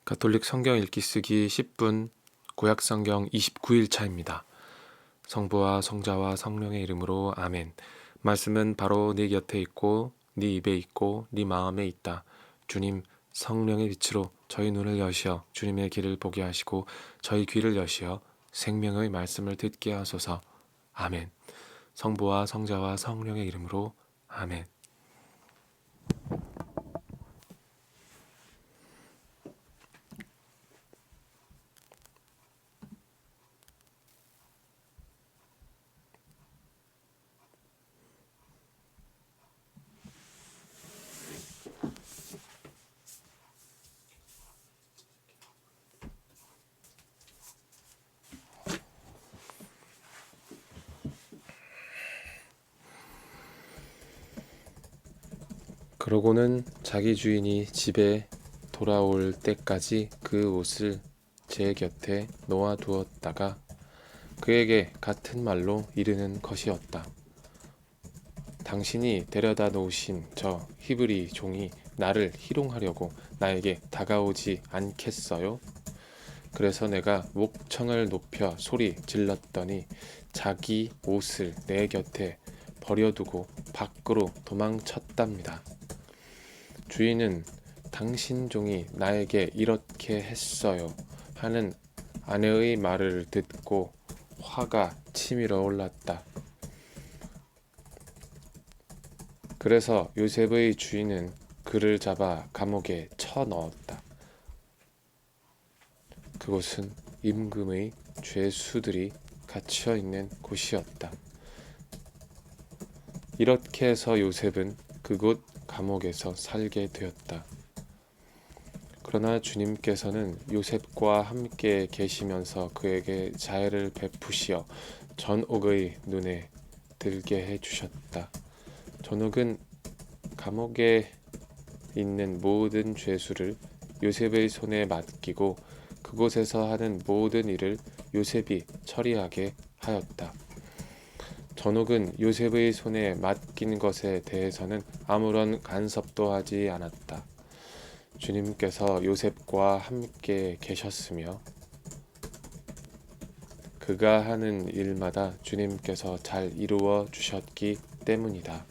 가톨릭 성경 읽기 쓰기 10분 구약 성경 29일 차입니다. 성부와 성자와 성령의 이름으로 아멘. 말씀은 바로 네 곁에 있고 네 입에 있고 네 마음에 있다. 주님, 성령의 빛으로 저희 눈을 여시어 주님의 길을 보게 하시고 저희 귀를 여시어 생명의 말씀을 듣게 하소서. 아멘. 성부와 성자와 성령의 이름으로 아멘. 그러고는 자기 주인이 집에 돌아올 때까지 그 옷을 제 곁에 놓아 두었다가 그에게 같은 말로 이르는 것이었다. 당신이 데려다 놓으신 저 히브리 종이 나를 희롱하려고 나에게 다가오지 않겠어요? 그래서 내가 목청을 높여 소리 질렀더니 자기 옷을 내 곁에 버려두고 밖으로 도망쳤답니다. 주인은 당신 종이 나에게 이렇게 했어요 하는 아내의 말을 듣고 화가 치밀어 올랐다. 그래서 요셉의 주인은 그를 잡아 감옥에 쳐 넣었다. 그곳은 임금의 죄수들이 갇혀 있는 곳이었다. 이렇게 해서 요셉은 그곳 감옥에서 살게 되었다. 그러나 주님께서는 요셉과 함께 계시면서 그에게 자애를 베푸시어 전옥의 눈에 들게 해주셨다. 전옥은 감옥에 있는 모든 죄수를 요셉의 손에 맡기고 그곳에서 하는 모든 일을 요셉이 처리하게 하였다. 전옥은 요셉의 손에 맡긴 것에 대해서는 아무런 간섭도 하지 않았다. 주님께서 요셉과 함께 계셨으며 그가 하는 일마다 주님께서 잘 이루어 주셨기 때문이다.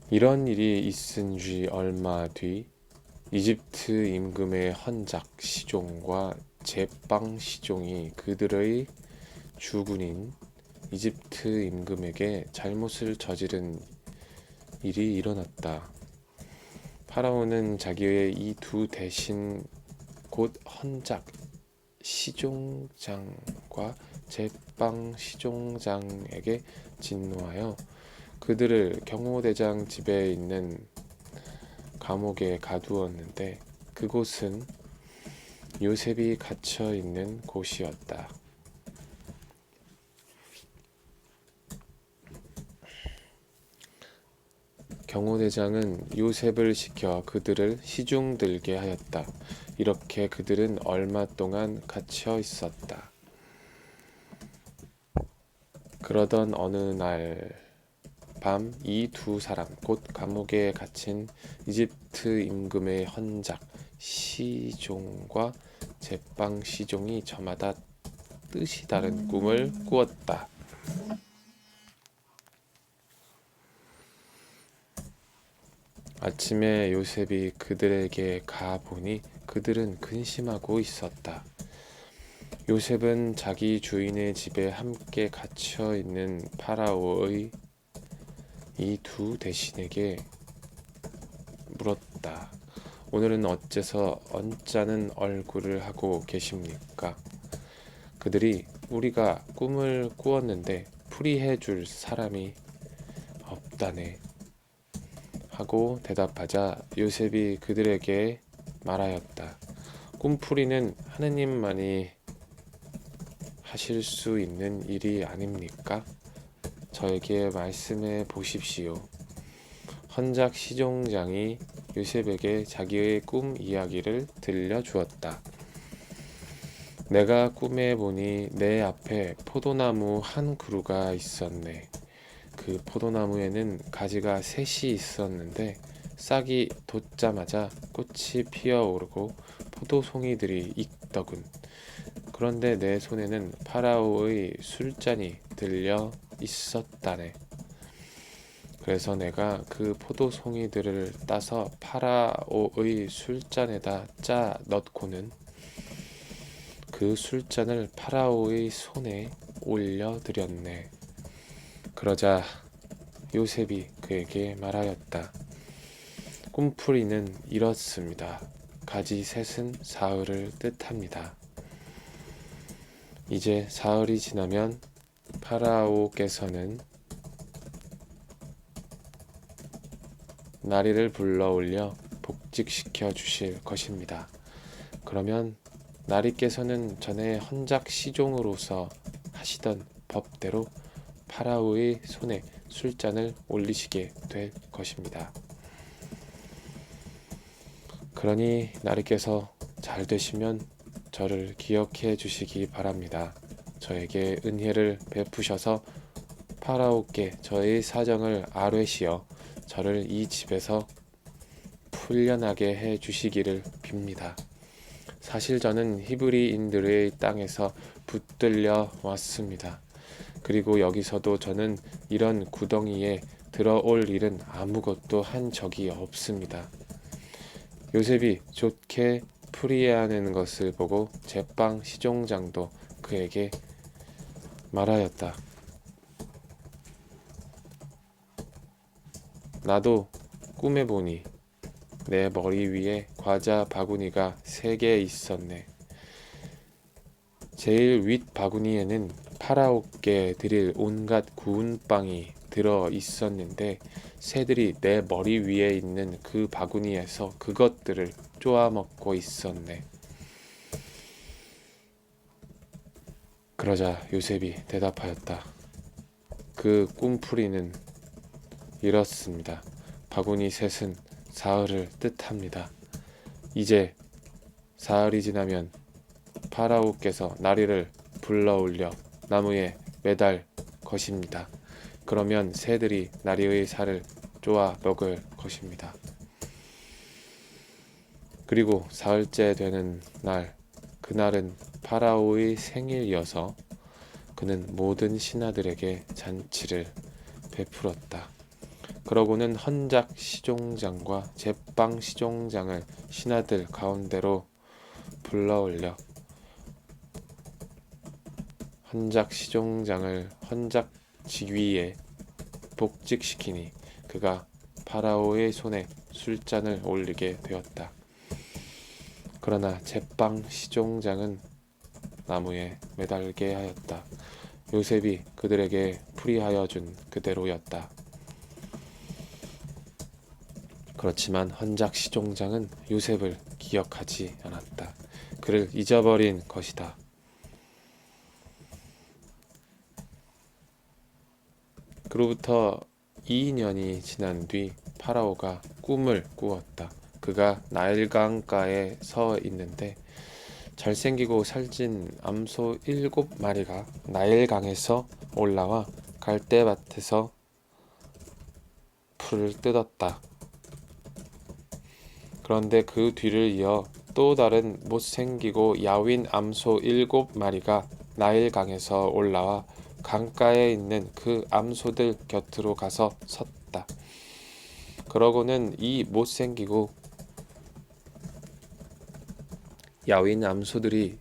이런 일이 있은 지 얼마 뒤 이집트 임금의 헌작 시종과 제빵 시종이 그들의 주군인 이집트 임금에게 잘못을 저지른 일이 일어났다. 파라오는 자기의 이 두 대신 곧 헌작 시종장과 제빵 시종장에게 진노하여 그들을 경호대장 집에 있는 감옥에 가두었는데 그곳은 요셉이 갇혀 있는 곳이었다. 경호대장은 요셉을 시켜 그들을 시중들게 하였다. 이렇게 그들은 얼마 동안 갇혀 있었다. 그러던 어느 날 밤 이 두 사람 곧 감옥에 갇힌 이집트 임금의 헌작 시종과 제빵 시종이 저마다 뜻이 다른 꿈을 꾸었다. 아침에 요셉이 그들에게 가보니 그들은 근심하고 있었다. 요셉은 자기 주인의 집에 함께 갇혀 있는 파라오의 이 두 대신에게 물었다. 오늘은 어째서 언짢은 얼굴을 하고 계십니까? 그들이 우리가 꿈을 꾸었는데 풀이해 줄 사람이 없다네 하고 대답하자 요셉이 그들에게 말하였다. 꿈풀이는 하느님만이 하실 수 있는 일이 아닙니까? 저에게 말씀해 보십시오. 헌작 시종장이 요셉에게 자기의 꿈 이야기를 들려주었다. 내가 꿈에 보니 내 앞에 포도나무 한 그루가 있었네. 그 포도나무에는 가지가 셋이 있었는데 싹이 돋자마자 꽃이 피어오르고 포도송이들이 익더군. 그런데 내 손에는 파라오의 술잔이 들려 있었다네. 그래서 내가 그 포도송이들을 따서 파라오의 술잔에다 짜 넣고는 그 술잔을 파라오의 손에 올려드렸네. 그러자 요셉이 그에게 말하였다. 꿈풀이는 이렇습니다. 가지 셋은 사흘을 뜻합니다. 이제 사흘이 지나면 파라오께서는 나리를 불러 올려 복직시켜 주실 것입니다. 그러면 나리께서는 전에 헌작 시종으로서 하시던 법대로 파라오의 손에 술잔을 올리시게 될 것입니다. 그러니 나리께서 잘 되시면 저를 기억해 주시기 바랍니다. 저에게 은혜를 베푸셔서 파라오께 저의 사정을 아뢰시어 저를 이 집에서 풀려나게 해 주시기를 빕니다. 사실 저는 히브리인들의 땅에서 붙들려 왔습니다. 그리고 여기서도 저는 이런 구덩이에 들어올 일은 아무것도 한 적이 없습니다. 요셉이 좋게 풀이해하는 것을 보고 제빵 시종장도 그에게 말하였다. 나도 꿈에 보니 내 머리 위에 과자 바구니가 3개 있었네. 제일 윗 바구니에는 파라오께 드릴 온갖 구운 빵이 들어 있었는데 새들이 내 머리 위에 있는 그 바구니에서 그것들을 쪼아먹고 있었네. 그러자 요셉이 대답하였다. 그 꿈풀이는 이렇습니다. 바구니 셋은 사흘을 뜻합니다. 이제 사흘이 지나면 파라오께서 나리를 불러올려 나무에 매달 것입니다. 그러면 새들이 나리의 살을 쪼아 먹을 것입니다. 그리고 사흘째 되는 날, 그날은 파라오의 생일이어서 그는 모든 신하들에게 잔치를 베풀었다. 그러고는 헌작 시종장과 제빵 시종장을 신하들 가운데로 불러올려 헌작 시종장을 헌작 직위에 복직시키니 그가 파라오의 손에 술잔을 올리게 되었다. 그러나 제빵 시종장은 나무에 매달게 하였다. 요셉이 그들에게 풀이하여 준 그대로였다. 그렇지만 헌작 시종장은 요셉을 기억하지 않았다. 그를 잊어버린 것이다. 그로부터 2년이 지난 뒤 파라오가 꿈을 꾸었다. 그가 나일강가에 서 있는데 잘생기고 살찐 암소 7마리가 나일강에서 올라와 갈대밭에서 풀을 뜯었다. 그런데 그 뒤를 이어 또 다른 못생기고 야윈 암소 7마리가 나일강에서 올라와 강가에 있는 그 암소들 곁으로 가서 섰다. 그러고는 이 못생기고 야윈 암소들이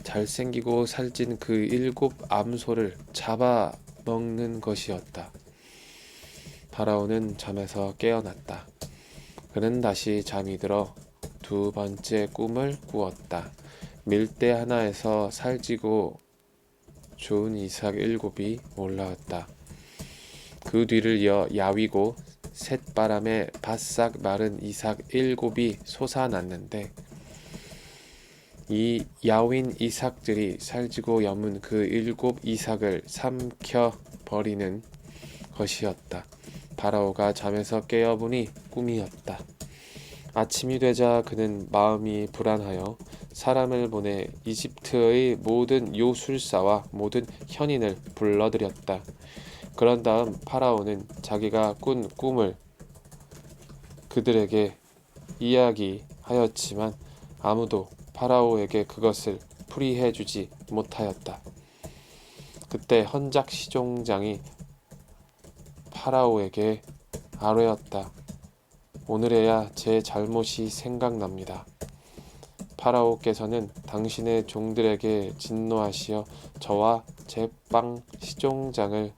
잘생기고 살찐 그 7 암소를 잡아먹는 것이었다. 파라오는 잠에서 깨어났다. 그는 다시 잠이 들어 2번째 꿈을 꾸었다. 밀대 하나에서 살찌고 좋은 이삭 7이 올라왔다. 그 뒤를 이어 야위고 셋바람에 바싹 마른 이삭 7이 솟아났는데 이 야윈 이삭들이 살찌고 여문 그 7 이삭을 삼켜 버리는 것이었다. 파라오가 잠에서 깨어보니 꿈이었다. 아침이 되자 그는 마음이 불안하여 사람을 보내 이집트의 모든 요술사와 모든 현인을 불러들였다. 그런 다음 파라오는 자기가 꾼 꿈을 그들에게 이야기하였지만 아무도 파라오에게 그것을 풀이해 주지 못하였다. 그때 헌작 시종장이 파라오에게 아뢰었다. 오늘에야 제 잘못이 생각납니다. 파라오께서는 당신의 종들에게 진노하시어 저와 제빵 시종장을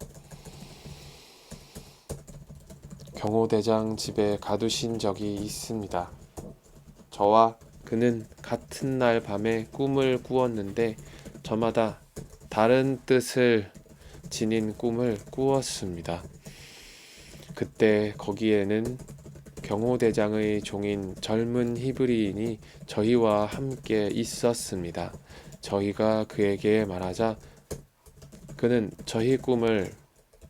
경호대장 집에 가두신 적이 있습니다. 저와 그는 같은 날 밤에 꿈을 꾸었는데 저마다 다른 뜻을 지닌 꿈을 꾸었습니다. 그때 거기에는 경호대장의 종인 젊은 히브리인이 저희와 함께 있었습니다. 저희가 그에게 말하자 그는 저희 꿈을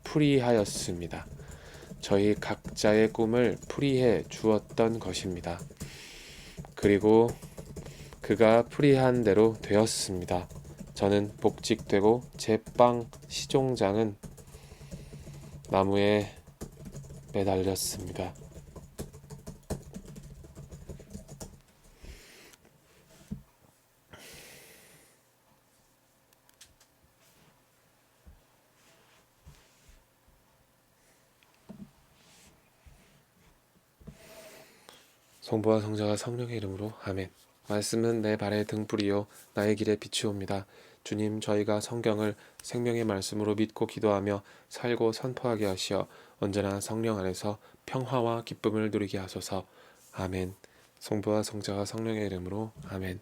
풀이하였습니다. 저희 각자의 꿈을 풀이해 주었던 것입니다. 그리고 그가 풀이한 대로 되었습니다. 저는 복직되고 제빵 시종장은 나무에 매달렸습니다. 성부와 성자와 성령의 이름으로 아멘. 말씀은 내 발의 등불이요 나의 길에 비추옵니다. 주님, 저희가 성경을 생명의 말씀으로 믿고 기도하며 살고 선포하게 하시어 언제나 성령 안에서 평화와 기쁨을 누리게 하소서. 아멘. 성부와 성자와 성령의 이름으로 아멘.